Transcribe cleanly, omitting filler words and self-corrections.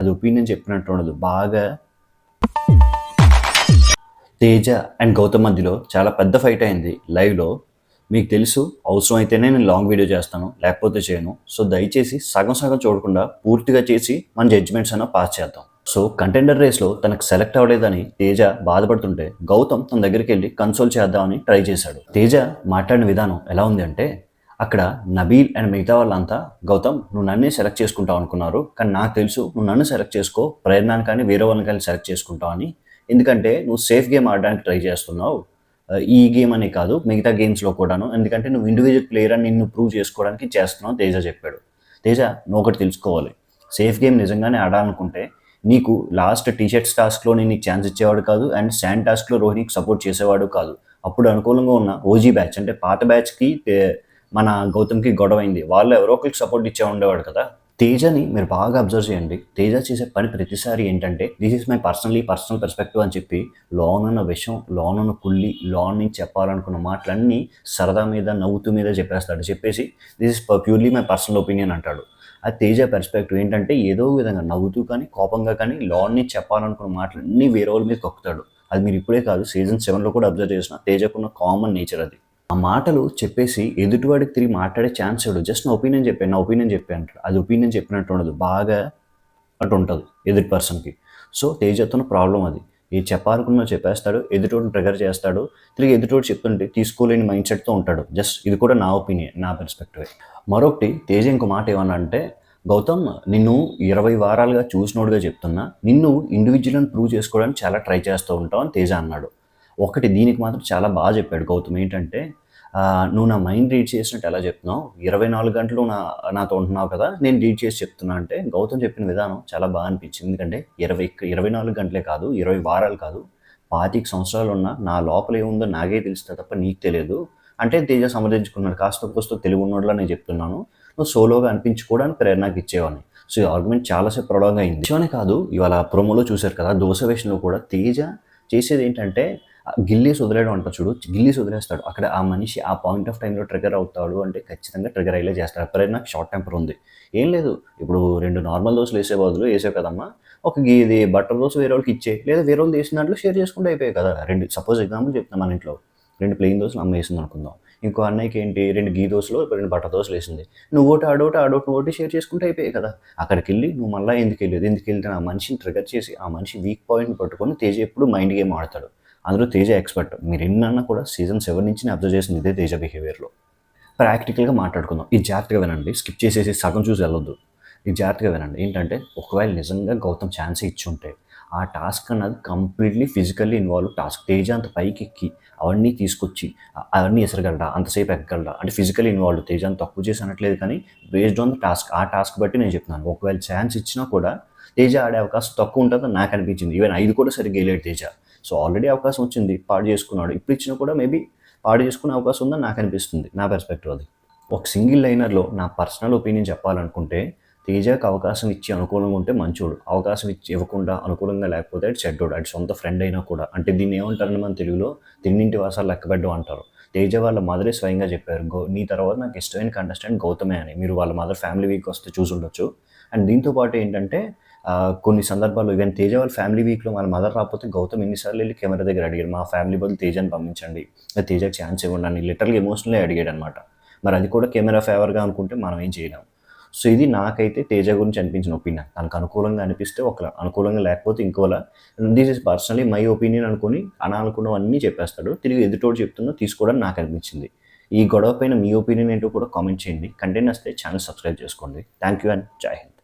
అది ఒపీనియన్ చెప్పినట్టు ఉండదు. బాగా తేజ అండ్ గౌతమ్ మధ్యలో చాలా పెద్ద ఫైట్ అయింది లైవ్‌లో. మీకు తెలుసు అవసరం అయితేనే నేను లాంగ్ వీడియో చేస్తాను. లేకపోతే చేయను. సో, దయచేసి సగం సగం చూడకుండా పూర్తిగా చేసి మన జడ్జ్‌మెంట్స్ అన్నా పాస్ చేద్దాం. సో, కంటెండర్ రేస్‌లో తనకు సెలెక్ట్ అవ్వలేదని తేజ బాధపడుతుంటే గౌతమ్ తన దగ్గరికెళ్ళి కన్సోల్ చేద్దామని ట్రై చేశాడు. తేజ మాట్లాడిన విధానం ఎలా ఉంది అంటే అక్కడ నబీల్ అండ్ మిగతా వాళ్ళంతా గౌతమ్ నువ్వు నన్నే సెలెక్ట్ చేసుకుంటావు అనుకున్నారు. కానీ నాకు తెలుసు నువ్వు నన్ను సెలెక్ట్ చేసుకో. ప్రేరణని కానీ వేరే వాళ్ళని కానీ సెలెక్ట్ చేసుకుంటావు అని. ఎందుకంటే నువ్వు సేఫ్ గేమ్ ఆడడానికి ట్రై చేస్తున్నావు. ఈ గేమ్ అనే కాదు మిగతా గేమ్స్‌లో కూడాను. ఎందుకంటే నువ్వు ఇండివిడ్యువల్ ప్లేయర్ అని నిన్ను ప్రూవ్ చేసుకోవడానికి చేస్తున్నావు తేజ చెప్పాడు. తేజ నువ్వు ఒకటి తెలుసుకోవాలి. సేఫ్ గేమ్ నిజంగానే ఆడాలనుకుంటే నీకు లాస్ట్ టీ షర్ట్స్ టాస్క్‌లో నీకు ఛాన్స్ ఇచ్చేవాడు కాదు. అండ్ శాండ్ టాస్క్‌లో రోహిణికి సపోర్ట్ చేసేవాడు కాదు. అప్పుడు అనుకూలంగా ఉన్న ఓజీ బ్యాచ్ అంటే పాత బ్యాచ్‌కి మన గౌతమ్‌కి గొడవైంది. వాళ్ళు ఎవరో ఒకరికి సపోర్ట్ ఇచ్చే ఉండేవాడు కదా! తేజని మీరు బాగా అబ్జర్వ్ చేయండి. తేజ చేసే పని ప్రతిసారి ఏంటంటే this is my personal perspective అని చెప్పి లోనున్న విషయం, లోనున్న కుళ్ళి, లోన నుంచి చెప్పాలనుకున్న మాటలన్నీ సరదా మీద, నవ్వుతూ మీద చెప్పేస్తాడు. చెప్పేసి this is purely my personal opinion అంటాడు. అది తేజ పర్స్పెక్టివ్ ఏంటంటే ఏదో విధంగా నవ్వుతూ కానీ, కోపంగా కానీ లోన నుంచి చెప్పాలనుకున్న మాటలన్నీ వేరే వాళ్ళ మీద కక్కుతాడు. అది మీరు ఇప్పుడే కాదు సీజన్ 7లో కూడా అబ్జర్వ్ చేసిన తేజకున్న కామన్ నేచర్ అది. ఆ మాటలు చెప్పేసి ఎదుటివాడికి తిరిగి మాట్లాడే ఛాన్స్ ఇవ్వడు. జస్ట్ నా ఒపీనియన్ చెప్పాను అంటాడు. అది ఒపీనియన్ చెప్పినట్టు ఉండదు. బాగా అటు ఉంటుంది ఎదుటి పర్సన్‌కి. సో, తేజతోని ప్రాబ్లమ్ అది. ఏది చెప్పాలనుకున్నా చెప్పేస్తాడు. ఎదుటోడిని ట్రిగ్గర్ చేస్తాడు. తిరిగి ఎదుటోడు చెప్తుంటే తీసుకోలేని మైండ్ సెట్‌తో ఉంటాడు. జస్ట్ ఇది కూడా నా ఒపీనియన్, నా పర్స్పెక్టివే. మరొకటి తేజ ఇంకో మాట ఏమన్నా అంటే, "గౌతమ్ నిన్ను 20 వారాలుగా చూసినోడిగా చెప్తున్నా. నిన్ను ఇండివిడ్యువల్ అని ప్రూవ్ చేసుకోవడానికి చాలా ట్రై చేస్తూ ఉంటావు" అని తేజ అన్నాడు. ఒకటి దీనికి మాత్రం చాలా బాగా చెప్పాడు గౌతమ్. ఏంటంటే "నువ్వు నా మైండ్ రీడ్ చేసినట్టు ఎలా చెప్తున్నావు? 24 గంటలు నాతో ఉంటున్నావు కదా! నేను రీడ్ చేసి చెప్తున్నా" అంటే గౌతమ్ చెప్పిన విధానం చాలా బాగా అనిపించింది. ఎందుకంటే 24 గంటలే కాదు, 20 వారాలు కాదు, 25 సంవత్సరాలున్నా నా లోపల ఏముందో నాకే తెలుస్తది తప్ప నీకు తెలియదు. అంటే తేజ సమర్థించుకున్నాడు. కాస్తో కూస్తో తెలివున్నోడిలా నేను చెప్తున్నాను. నువ్వు సోలోగా అనిపించుకోవడానికి ప్రేరణకి ఇచ్చేవాడిని. సో, ఈ ఆర్గ్యుమెంట్ చాలా సేపు ప్రొలాంగ్ అయింది. విషయమనే కాదు ఇవాళ ప్రోమోలో చూసారు కదా! దోస వేషంలో కూడా తేజ చేసేదేంటంటే గిల్లీస్ వదిలేయడం అంటారు చూడు. గిల్లీస్ వదిలేస్తాడు. అక్కడ ఆ మనిషి ఆ పాయింట్ ఆఫ్ టైమ్‌లో ట్రిగ్గర్ అవుతాడు అంటే ఖచ్చితంగా ట్రిగ్గర్ అయ్యేలా చేస్తాడు. ప్రేరణకి షార్ట్ టెంపర్ ఉంది. ఏం లేదు ఇప్పుడు 2 నార్మల్ దోసలు ఏసే బదులు ఏసావు కదమ్మా! ఒక ఇది బటర్ దోస వేరే వాళ్ళకి ఇచ్చేయి. లేదా వేరే వాళ్ళు ఏసిన దాంట్లో షేర్ చేసుకుంటే అయిపోయాయి కదా! 2 సపోజ్ ఎగ్జాంపుల్ చెప్తున్నా మన ఇంట్లో 2 ప్లెయిన్ దోసలు అమ్మ ఏసింది అనుకుందాం. ఇంకో అన్నయ్యకి ఏంటి 2 ఘీ దోసలు, 2 బటర్ దోసలు ఏసింది. నువ్వోటి ఆడోటి నువ్వోటి షేర్ చేసుకుంటే అయిపోయాయి కదా! అక్కడికెళ్ళి నువ్వు మళ్ళా ఎందుకెళ్ళేది? ఎందుకెళ్తే ఆ మనిషిని ట్రిగ్గర్ చేసి ఆ మనిషి వీక్ పాయింట్‌ని పట్టుకొని తేజ ఎప్పుడు మైండ్ గేమ్ ఆడతాడు. అందులో తేజ ఎక్స్‌పర్ట్. మీరు ఎన్నన్నా కూడా సీజన్ 7 నుంచి నేను అబ్జర్వ్ చేసింది ఇదే తేజ బిహేవియర్‌లో. ప్రాక్టికల్‌గా మాట్లాడుకుందాం. ఇది జాగ్రత్తగా వినండి. స్కిప్ చేసేసి సగం చూసి వెళ్ళొద్దు. ఇది జాగ్రత్తగా వినండి. ఏంటంటే ఒకవేళ నిజంగా గౌతమ్ ఛాన్స్ ఇచ్చుంటే ఆ టాస్క్ అన్నది completely physically involved task. Teja అంత పైకెక్కి అవన్నీ తీసుకొచ్చి అవన్నీ ఎసరగలడా? అంతసేపు ఎక్కగలడా? అంటే ఫిజికల్లీ ఇన్వాల్వ్డ్ తేజని తక్కువ చేసి అనట్లేదు కానీ బేస్డ్ ఆన్ ద టాస్క్. ఆ టాస్క్ బట్టి నేను చెప్తున్నాను. ఒకవేళ ఛాన్స్ ఇచ్చినా కూడా తేజ ఆడే అవకాశం తక్కువ ఉంటదని నాకు అనిపించింది. ఈవెన్ 5 కూడా సరిగ్గా ఎయలేడు తేజ. సో, ఆల్రెడీ అవకాశం వచ్చింది. పాడు చేసుకున్నాడు. ఇప్పుడు ఇచ్చినా కూడా మేబీ పాడు చేసుకునే అవకాశం ఉందని నాకు అనిపిస్తుంది. నా పర్స్పెక్టివ్ అది. ఒక సింగిల్ లైనర్‌లో నా పర్సనల్ ఒపీనియన్ చెప్పాలనుకుంటే తేజకి అవకాశం ఇచ్చి అనుకూలంగా ఉంటే మంచోడు. అవకాశం ఇచ్చి ఇవ్వకుండా అనుకూలంగా లేకపోతే అటు చెడ్డోడు. అటు సొంత ఫ్రెండ్ అయినా కూడా. అంటే దీన్ని ఏమంటారంటే మన తెలుగులో తిన్నింటి వాసాలు లెక్కబెట్టడం అంటారు. తేజ వాళ్ళ మదరే స్వయంగా చెప్పారు. నీ తర్వాత నాకు ఇష్టమైన కంటెస్టెంట్ గౌతమే అని. మీరు వాళ్ళ మదర్ ఫ్యామిలీ వీక్ వస్తే చూసుండొచ్చు. అండ్ దీంతో పాటు ఏంటంటే కొన్ని సందర్భాల్లో ఈవెన్ తేజ వాళ్ళ ఫ్యామిలీ వీక్‌లో వాళ్ళ మదర్ రాకపోతే గౌతమ్ ఎన్ని సార్లు ఎళ్లి కెమెరా దగ్గర అడిగాడు. మా ఫ్యామిలీ బదులు తేజని పంపించండి. తేజకి ఛాన్స్ ఇవ్వండి అని లిటరల్‌గా ఎమోషనల్లీ అడిగాడనమాట. మరి అది కూడా కెమెరా ఫేవర్‌గా అనుకుంటే మనం ఏం చేయలేం. సో, ఇది నాకైతే తేజ గురించి అనిపించిన ఒపీనియన్. తనకు అనుకూలంగా అనిపిస్తే ఒకలా, అనుకూలంగా లేకపోతే ఇంకోలా. This is personally my opinion అనుకోని అనాలనుకున్నవన్నీ చెప్పేస్తాడు. తిరిగి ఎదుటోడు చెప్తున్నా తీసుకోవడం నాకు అనిపించింది. ఈ గొడవ పైన మీ ఒపీనియన్ ఏంటో కూడా కామెంట్ చేయండి. కంటెంట్ నచ్చితే ఛానల్ సబ్స్క్రైబ్ చేసుకోండి. థాంక్ యూ అండ్ జై హింద్.